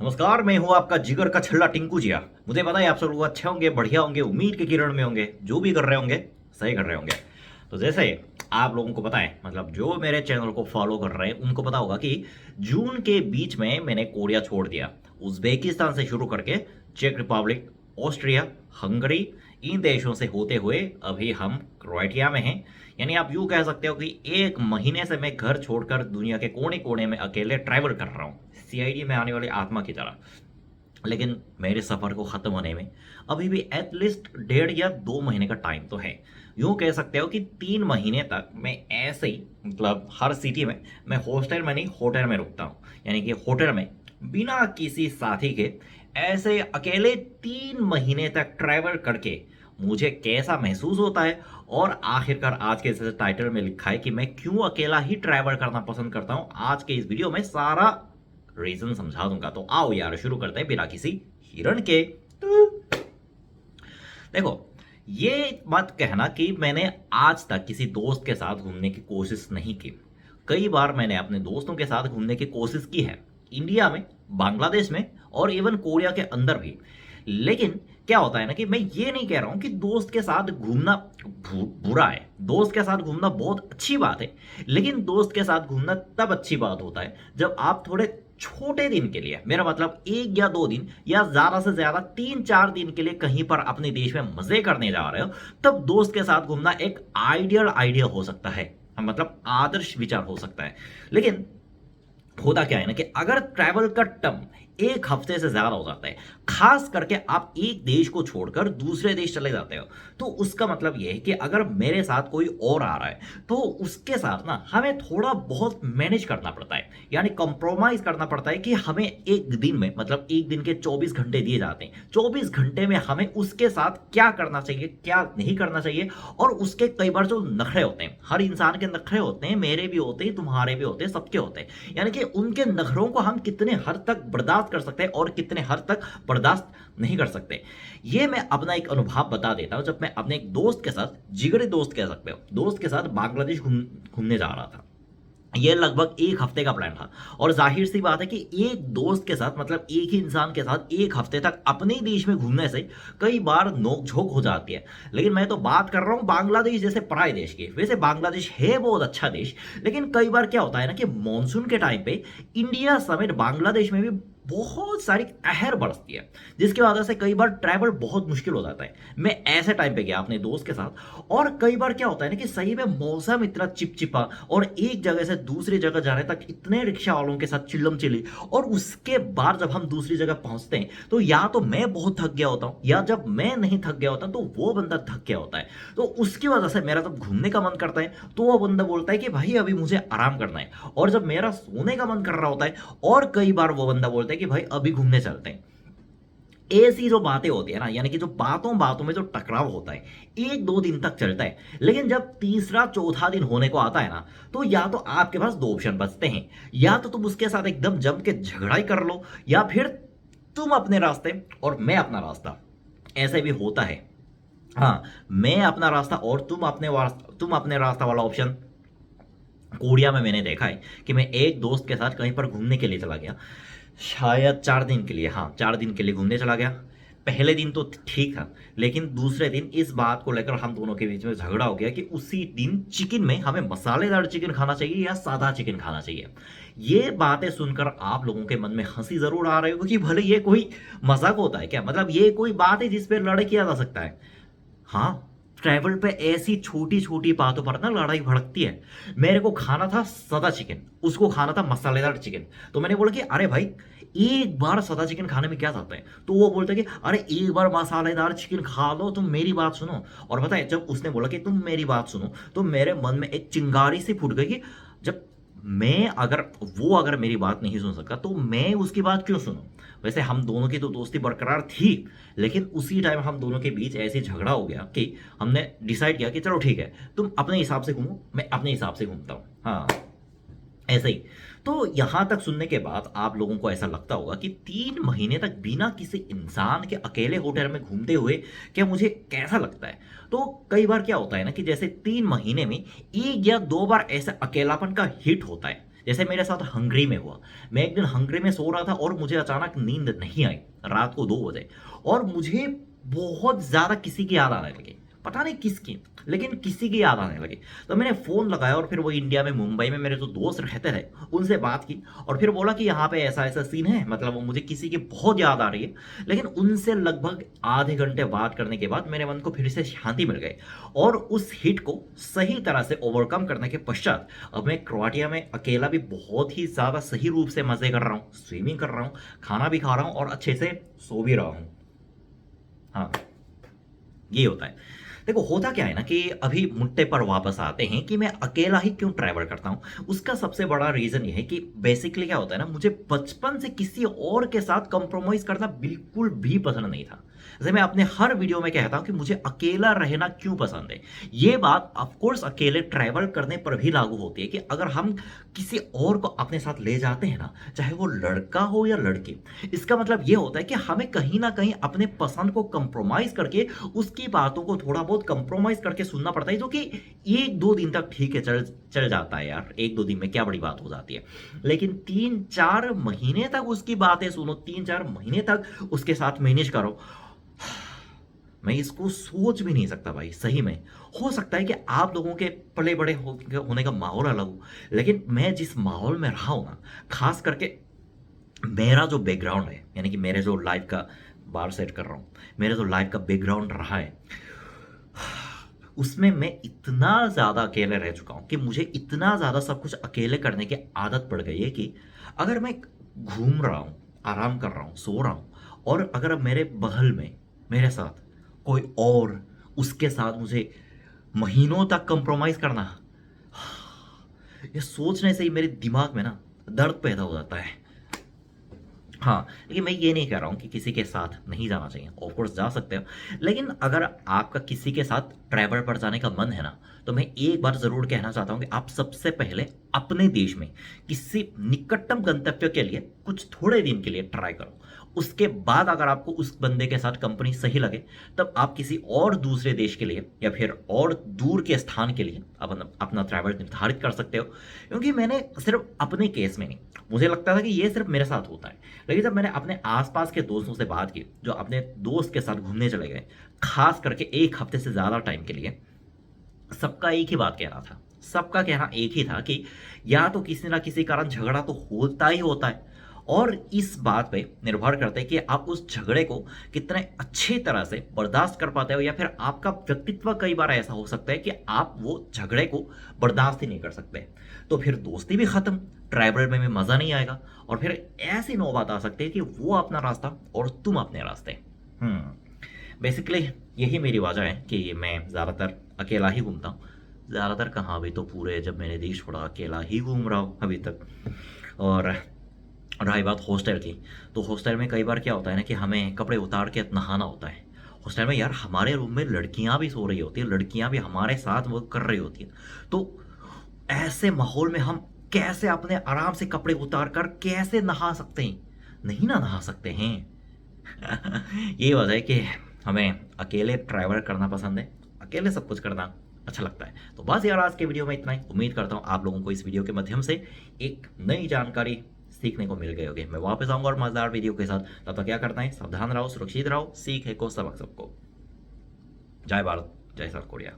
नमस्कार, मैं हूँ आपका जिगर का छल्ला टिंकू जिया। मुझे पता है आप सब लोग अच्छे होंगे, बढ़िया होंगे, उम्मीद के किरण में होंगे, जो भी कर रहे होंगे सही कर रहे होंगे। तो जैसे आप लोगों को पता है, मतलब जो मेरे चैनल को फॉलो कर रहे हैं उनको पता होगा कि जून के बीच में मैंने कोरिया छोड़ दिया। उज्बेकिस्तान से शुरू करके चेक रिपब्लिक, ऑस्ट्रिया, हंगरी, इन देशों से होते हुए अभी हम क्रोएटिया में हैं। यानी आप यूँ कह सकते हो कि एक महीने से मैं घर छोड़कर दुनिया के कोने कोने में अकेले ट्रैवल कर रहा हूँ, सीआईडी में आने वाली आत्मा की तरह। लेकिन मेरे सफ़र को ख़त्म होने में अभी भी एटलीस्ट 1.5 या 2 महीने का टाइम तो है। यूँ कह सकते हो कि 3 महीने तक मैं ऐसे ही, मतलब हर सिटी में मैं हॉस्टल में नहीं होटल में रुकता हूँ। यानी कि होटल में बिना किसी साथी के ऐसे अकेले 3 महीने तक ट्रैवल करके मुझे कैसा महसूस होता है। और आखिरकार आज के जैसे टाइटल में लिखा है कि मैं क्यों अकेला ही ट्रैवल करना पसंद करता हूँ, आज के इस वीडियो में सारा रीजन समझा दूंगा। तो आओ यार शुरू करते हैं बिना किसी हिरण के। तो देखो, ये मत कहना कि मैंने आज तक किसी दोस्त के साथ घूमने की कोशिश नहीं की। कई बार मैंने अपने दोस्तों के साथ घूमने की कोशिश की है, इंडिया में, बांग्लादेश में और इवन कोरिया के अंदर भी। लेकिन क्या होता है ना कि मैं ये नहीं कह रहा हूं कि दोस्त के साथ घूमना बुरा है। दोस्त के साथ घूमना बहुत अच्छी बात है। लेकिन दोस्त के साथ घूमना तब अच्छी बात होता है जब आप थोड़े छोटे दिन के लिए, मेरा मतलब 1 या 2 दिन या ज्यादा से ज्यादा 3-4 दिन के लिए कहीं पर अपने देश में मजे करने जा रहे हो, तब दोस्त के साथ घूमना एक आइडियल आइडिया हो सकता है, मतलब आदर्श विचार हो सकता है। लेकिन होता क्या है ना कि अगर ट्रैवल का टर्म 1 हफ्ते से ज्यादा हो जाता है, खास करके आप एक देश को छोड़कर दूसरे देश चले जाते हो, तो उसका मतलब यह है कि अगर मेरे साथ कोई और आ रहा है तो उसके साथ ना हमें थोड़ा बहुत मैनेज करना पड़ता है। यानी कंप्रोमाइज करना पड़ता है कि हमें एक दिन में, मतलब एक दिन के 24 घंटे दिए जाते हैं, 24 घंटे में हमें उसके साथ क्या करना चाहिए, क्या नहीं करना चाहिए। और उसके कई बार जो नखरे होते हैं, हर इंसान के नखरे होते हैं, मेरे भी होते हैं, तुम्हारे भी होते हैं, सबके होते हैं। यानी कि उनके नखरों को हम कितने हद तक बर्दाश्त कर सकते हैं और कितने हद तक बर्दाश्त नहीं कर सकते। ये मैं अपना एक अनुभव बता देता हूं। जब मैं अपने एक दोस्त के साथ, जिगरी दोस्त कह सकते हो, दोस्त के साथ बांग्लादेश घूमने जा रहा था। ये लगभग 1 हफ्ते का प्लान था। और जाहिर सी बात है कि एक दोस्त के साथ, मतलब एक ही इंसान के साथ 1 हफ्ते तक अपने देश में घूमने से कई बार नोक झोंक हो जाती है। लेकिन मैं तो बात कर रहा हूं बांग्लादेश जैसे पराए देश की। वैसे बांग्लादेश है बहुत अच्छा देश, लेकिन कई बार क्या होता है ना कि मानसून के टाइम पे इंडिया समेत बांग्लादेश में भी बहुत सारी कहर बरसती है, जिसकी वजह से कई बार ट्रैवल बहुत मुश्किल हो जाता है। मैं ऐसे टाइम पे गया अपने दोस्त के साथ, और कई बार क्या होता है ना कि सही में मौसम इतना चिपचिपा, और एक जगह से दूसरी जगह जाने तक इतने रिक्शा वालों के साथ चिल्लम चिल्ली, और उसके बाद जब हम दूसरी जगह पहुंचते हैं तो या तो मैं बहुत थक गया होता हूं, या जब मैं नहीं थक गया होता तो वो बंदा थक गया होता है। तो उसकी वजह से मेरा जब घूमने का मन करता है तो वो बंदा बोलता है कि भाई अभी मुझे आराम करना है, और जब मेरा सोने का मन कर रहा होता है, और कई बार वो बंदा बोलता है कि भाई अभी घूमने चलते हैं। ऐसी जो बातें होती है ना, यानी कि जो बातों बातों में जो टकराव होता है, 1-2 दिन तक चलता है। लेकिन जब तीसरा चौथा दिन होने को आता है ना, तो या तो आपके पास 2 ऑप्शन बचते हैं, या तो तुम उसके साथ एकदम जम के झगड़ा ही कर लो, या फिर तुम अपने रास्ते और मैं अपना रास्ता। ऐसे भी होता है। हाँ, मैं अपना रास्ता और तुम अपने रास्ता वाला ऑप्शन। कोरिया में मैंने देखा है कि मैं एक दोस्त के साथ कहीं पर घूमने के लिए चला गया, शायद 4 दिन के लिए, हाँ 4 दिन के लिए घूमने चला गया। पहले दिन तो ठीक था, लेकिन दूसरे दिन इस बात को लेकर हम दोनों के बीच में झगड़ा हो गया कि उसी दिन चिकन में हमें मसालेदार चिकन खाना चाहिए या सादा चिकन खाना चाहिए। ये बातें सुनकर आप लोगों के मन में हंसी जरूर आ रही होगी कि भले ये कोई मजाक होता है क्या, मतलब ये कोई बात है जिस पर लड़ाई किया जा सकता है। हाँ, ट्रैवल पे ऐसी छोटी छोटी बातों पर ना लड़ाई भड़कती है। मेरे को खाना था सादा चिकन, उसको खाना था मसालेदार चिकन। तो मैंने बोला कि अरे भाई, एक बार सादा चिकन खाने में क्या जाता है। तो वो बोलता है कि अरे एक बार मसालेदार चिकन खा लो, तुम मेरी बात सुनो। और पता है, जब उसने बोला कि तुम मेरी बात सुनो, तो मेरे मन में एक चिंगारी सी फूट गई कि जब वो अगर मेरी बात नहीं सुन सकता तो मैं उसकी बात क्यों सुनूं। वैसे हम दोनों की तो दोस्ती बरकरार थी, लेकिन उसी टाइम हम दोनों के बीच ऐसे झगड़ा हो गया कि हमने डिसाइड किया कि चलो ठीक है, तुम अपने हिसाब से घूमो, मैं अपने हिसाब से घूमता हूँ। हाँ, ऐसे ही। तो यहां तक सुनने के बाद आप लोगों को ऐसा लगता होगा कि 3 महीने तक बिना किसी इंसान के अकेले होटल में घूमते हुए क्या मुझे कैसा लगता है। तो कई बार क्या होता है ना कि जैसे 3 महीने में 1 या 2 बार ऐसा अकेलापन का हिट होता है, जैसे मेरे साथ हंगरी में हुआ। मैं एक दिन हंगरी में सो रहा था और मुझे अचानक नींद नहीं आई, रात को 2 बजे, और मुझे बहुत ज़्यादा किसी की याद आने लगी। पता नहीं किसकी, लेकिन किसी की याद आने लगी। तो मैंने फ़ोन लगाया और फिर वो इंडिया में मुंबई में मेरे जो दोस्त रहते थे उनसे बात की, और फिर बोला कि यहाँ पे ऐसा ऐसा सीन है, मतलब वो मुझे किसी की बहुत याद आ रही है। लेकिन उनसे लगभग आधे घंटे बात करने के बाद मेरे मन को फिर से शांति मिल गई, और उस हिट को सही तरह से ओवरकम करने के पश्चात अब मैं क्रोएशिया में अकेला भी बहुत ही ज़्यादा सही रूप से मज़े कर रहा हूँ, स्विमिंग कर रहा हूँ, खाना भी खा रहा हूँ और अच्छे से सो भी रहा हूँ। हाँ, ये होता है। देखो होता क्या है ना कि अभी मुद्दे पर वापस आते हैं कि मैं अकेला ही क्यों ट्रैवल करता हूँ। उसका सबसे बड़ा रीज़न ये है कि बेसिकली क्या होता है ना, मुझे बचपन से किसी और के साथ कंप्रोमाइज़ करना बिल्कुल भी पसंद नहीं था। जैसे मैं अपने हर वीडियो में कहता हूँ कि मुझे अकेला रहना क्यों पसंद है। ये बात ऑफ कोर्स अकेले ट्रैवल करने पर भी लागू होती है कि अगर हम किसी और को अपने साथ ले जाते हैं ना, चाहे वो लड़का हो या लड़की, इसका मतलब ये होता है कि हमें कहीं ना कहीं अपने पसंद को कंप्रोमाइज़ करके उसकी बातों को थोड़ा बहुत कंप्रोमाइज़ करके सुनना पड़ता है, जो कि 1-2 दिन तक ठीक है, चल चल जाता है यार, 1-2 दिन में क्या बड़ी बात हो जाती है। लेकिन 3-4 महीने तक उसकी बातें सुनो, 3-4 महीने तक उसके साथ मैनेज करो, मैं इसको सोच भी नहीं सकता भाई, सही में। हो सकता है कि आप लोगों के पले बड़े होने का माहौल अलग हो, लेकिन मैं जिस माहौल में रहा हूँ ना, खास करके मेरा जो बैकग्राउंड है, यानी कि मेरे जो लाइफ का बार सेट कर रहा हूँ, मेरा जो लाइफ का बैकग्राउंड रहा है, उसमें मैं इतना ज़्यादा अकेले रह चुका हूँ कि मुझे इतना ज़्यादा सब कुछ अकेले करने की आदत पड़ गई है कि अगर मैं घूम रहा हूँ, आराम कर रहा हूँ, सो रहा हूँ, और अगर मेरे बगल में मेरे साथ कोई और, उसके साथ मुझे महीनों तक कंप्रोमाइज़ करना, ये सोचने से ही मेरे दिमाग में ना दर्द पैदा हो जाता है। हाँ, देखिए मैं ये नहीं कह रहा हूँ कि किसी के साथ नहीं जाना चाहिए, ऑफ कोर्स जा सकते हो। लेकिन अगर आपका किसी के साथ ट्रैवल पर जाने का मन है ना, तो मैं एक बार ज़रूर कहना चाहता हूँ कि आप सबसे पहले अपने देश में किसी निकटतम गंतव्य के लिए कुछ थोड़े दिन के लिए ट्राई करो। उसके बाद अगर आपको उस बंदे के साथ कंपनी सही लगे, तब आप किसी और दूसरे देश के लिए या फिर और दूर के स्थान के लिए अपना ट्रैवल निर्धारित कर सकते हो। क्योंकि मैंने सिर्फ अपने केस में नहीं, मुझे लगता था कि ये सिर्फ मेरे साथ होता है, लेकिन जब मैंने अपने आसपास के दोस्तों से बात की जो अपने दोस्त के साथ घूमने चले गए, खास करके 1 हफ्ते से ज़्यादा टाइम के लिए, सबका एक ही बात कहना था। सबका कहना एक ही था कि या तो किसी ना किसी कारण झगड़ा तो होता ही होता है, और इस बात पे निर्भर करता है कि आप उस झगड़े को कितने अच्छी तरह से बर्दाश्त कर पाते हो, या फिर आपका व्यक्तित्व कई बार ऐसा हो सकता है कि आप वो झगड़े को बर्दाश्त ही नहीं कर सकते। तो फिर दोस्ती भी खत्म, ट्रैवल में भी मज़ा नहीं आएगा, और फिर ऐसी नौबत आ सकती है कि वो अपना रास्ता और तुम अपने रास्ते। बेसिकली यही मेरी वजह है कि मैं ज़्यादातर अकेला ही घूमता हूँ। ज़्यादातर कहाँ, अभी तो पूरे जब मैंने देश छोड़ा अकेला ही घूम रहा हूँ अभी तक। और रही बात हॉस्टल की, तो हॉस्टल में कई बार क्या होता है ना कि हमें कपड़े उतार के नहाना होता है। हॉस्टल में यार हमारे रूम में लड़कियां भी सो रही होती है, लड़कियां भी हमारे साथ वर्क कर रही होती हैं। तो ऐसे माहौल में हम कैसे अपने आराम से कपड़े उतार कर कैसे नहा सकते हैं? नहीं ना नहा सकते हैं। ये वजह है कि हमें अकेले ट्रैवल करना पसंद है, अकेले सब कुछ करना अच्छा लगता है। तो बस यार आज के वीडियो में इतना ही। उम्मीद करता हूँ आप लोगों को इस वीडियो के माध्यम से एक नई जानकारी सीखने को मिल गई होगी। मैं वापस आऊंगा और मजेदार वीडियो के साथ। तब तक क्या करना है, सावधान रहो, सुरक्षित रहो, सीखे को सबक सबको। जय भारत, जय साउथ कोरिया।